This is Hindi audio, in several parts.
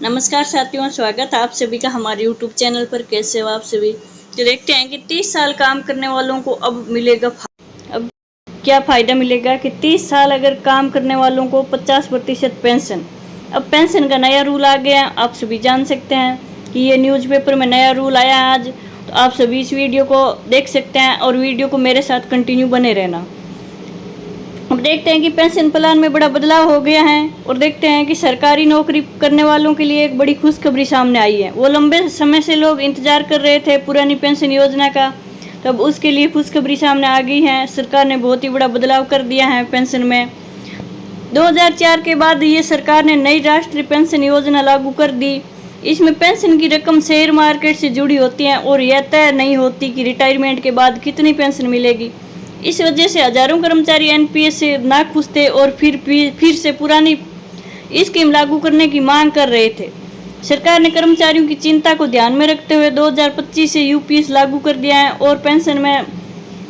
नमस्कार साथियों, स्वागत है आप सभी का हमारे YouTube चैनल पर। कैसे हो आप सभी। तो देखते हैं कि 30 साल काम करने वालों को अब मिलेगा अब क्या फ़ायदा मिलेगा कि 30 साल अगर काम करने वालों को 50% पेंशन। अब पेंशन का नया रूल आ गया, आप सभी जान सकते हैं कि ये न्यूज़पेपर में नया रूल आया है आज। तो आप सभी इस वीडियो को देख सकते हैं और वीडियो को मेरे साथ कंटिन्यू बने रहना। अब देखते हैं कि पेंशन प्लान में बड़ा बदलाव हो गया है और देखते हैं कि सरकारी नौकरी करने वालों के लिए एक बड़ी खुशखबरी सामने आई है। वो लंबे समय से लोग इंतजार कर रहे थे पुरानी पेंशन योजना का, तब उसके लिए खुशखबरी सामने आ गई है। सरकार ने बहुत ही बड़ा बदलाव कर दिया है पेंशन में। 2004 के बाद ये सरकार ने नई राष्ट्रीय पेंशन योजना लागू कर दी। इसमें पेंशन की रकम शेयर मार्केट से जुड़ी होती है और यह तय नहीं होती कि रिटायरमेंट के बाद कितनी पेंशन मिलेगी। इस वजह से हजारों कर्मचारी एनपीएस से नाखुश थे और फिर से पुरानी स्कीम लागू करने की मांग कर रहे थे। सरकार ने कर्मचारियों की चिंता को ध्यान में रखते हुए 2025 से यूपीएस लागू कर दिया है और पेंशन में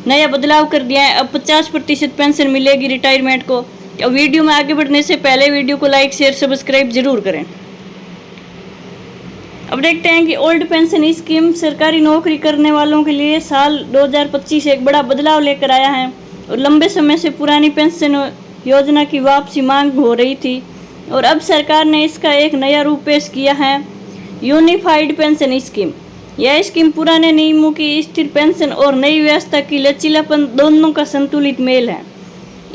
नया बदलाव कर दिया है। अब 50% पेंशन मिलेगी रिटायरमेंट को। अब वीडियो में आगे बढ़ने से पहले वीडियो को लाइक शेयर सब्सक्राइब जरूर करें। अब देखते हैं कि ओल्ड पेंशन स्कीम सरकारी नौकरी करने वालों के लिए साल 2025 से एक बड़ा बदलाव लेकर आया है और लंबे समय से पुरानी पेंशन योजना की वापसी मांग हो रही थी और अब सरकार ने इसका एक नया रूप पेश किया है, यूनिफाइड पेंशन स्कीम। यह स्कीम पुराने नियमों की स्थिर पेंशन और नई व्यवस्था की लचीलापन दोनों का संतुलित मेल है।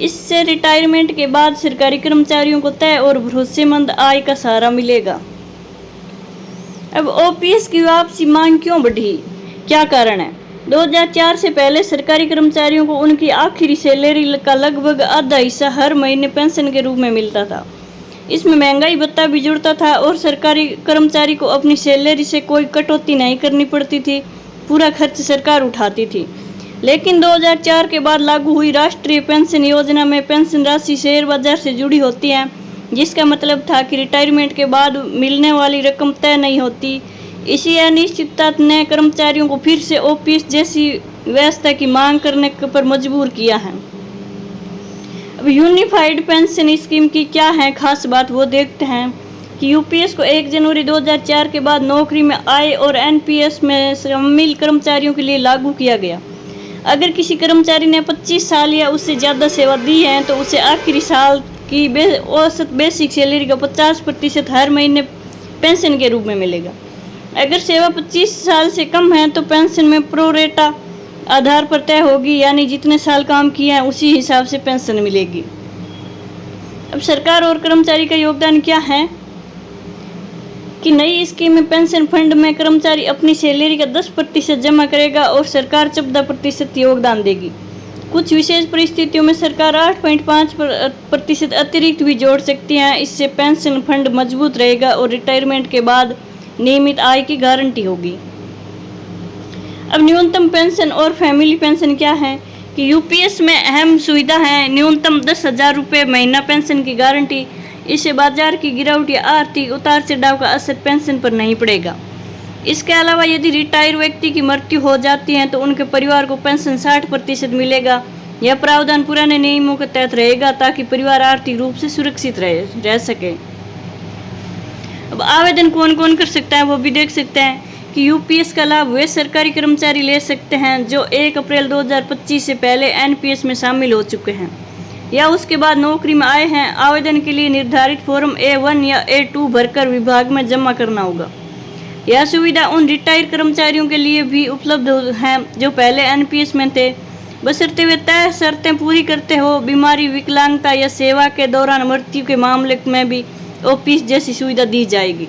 इससे रिटायरमेंट के बाद सरकारी कर्मचारियों को तय और भरोसेमंद आय का सहारा मिलेगा। अब ओपीएस की वापसी मांग क्यों बढ़ी, क्या कारण है। 2004 से पहले सरकारी कर्मचारियों को उनकी आखिरी सैलरी का लगभग आधा हिस्सा हर महीने पेंशन के रूप में मिलता था। इसमें महंगाई भत्ता भी जुड़ता था और सरकारी कर्मचारी को अपनी सैलरी से कोई कटौती नहीं करनी पड़ती थी, पूरा खर्च सरकार उठाती थी। लेकिन 2004 के बाद लागू हुई राष्ट्रीय पेंशन योजना में पेंशन राशि शेयर बाजार से जुड़ी होती है, जिसका मतलब था कि रिटायरमेंट के बाद मिलने वाली रकम तय नहीं होती। इसी अनिश्चितता ने कर्मचारियों को फिर से ओपीएस जैसी व्यवस्था की मांग करने पर मजबूर किया है। अब यूनिफाइड पेंशन स्कीम की क्या है खास बात, वो देखते हैं कि यूपीएस को 1 जनवरी 2004 के बाद नौकरी में आए और एनपीएस में शामिल कर्मचारियों के लिए लागू किया गया। अगर किसी कर्मचारी ने 25 साल या उससे ज़्यादा सेवा दी है तो उसे आखिरी साल की औसत बेसिक सैलरी का 50% हर महीने पेंशन के रूप में मिलेगा। अगर सेवा 25 साल से कम है तो पेंशन में प्रोरेटा आधार पर तय होगी, यानी जितने साल काम किया है उसी हिसाब से पेंशन मिलेगी। अब सरकार और कर्मचारी का योगदान क्या है कि नई स्कीम में पेंशन फंड में कर्मचारी अपनी सैलरी का 10% जमा करेगा और सरकार 14% योगदान देगी। कुछ विशेष परिस्थितियों में सरकार 8.5% अतिरिक्त भी जोड़ सकती है। इससे पेंशन फंड मजबूत रहेगा और रिटायरमेंट के बाद नियमित आय की गारंटी होगी। अब न्यूनतम पेंशन और फैमिली पेंशन क्या है कि यूपीएस में अहम सुविधा है न्यूनतम 10,000 रुपये महीना पेंशन की गारंटी। इससे बाजार की गिरावट या आर्थिक उतार चढ़ाव का असर पेंशन पर नहीं पड़ेगा। इसके अलावा यदि रिटायर व्यक्ति की मृत्यु हो जाती है तो उनके परिवार को पेंशन 60% मिलेगा। यह प्रावधान पुराने नियमों के तहत रहेगा ताकि परिवार आर्थिक रूप से सुरक्षित रह सके। अब आवेदन कौन कौन कर सकता है वो भी देख सकते हैं कि यूपीएस का लाभ वे सरकारी कर्मचारी ले सकते हैं जो 1 अप्रैल 2025 से पहले एनपीएस में शामिल हो चुके हैं या उसके बाद नौकरी में आए हैं। आवेदन के लिए निर्धारित फॉर्म A1 या A2 भरकर विभाग में जमा करना होगा। यह सुविधा उन रिटायर कर्मचारियों के लिए भी उपलब्ध है जो पहले एनपीएस में थे, बशर्ते वे तय शर्तें पूरी करते हो। बीमारी, विकलांगता या सेवा के दौरान मृत्यु के मामले में भी ओपीएस जैसी सुविधा दी जाएगी।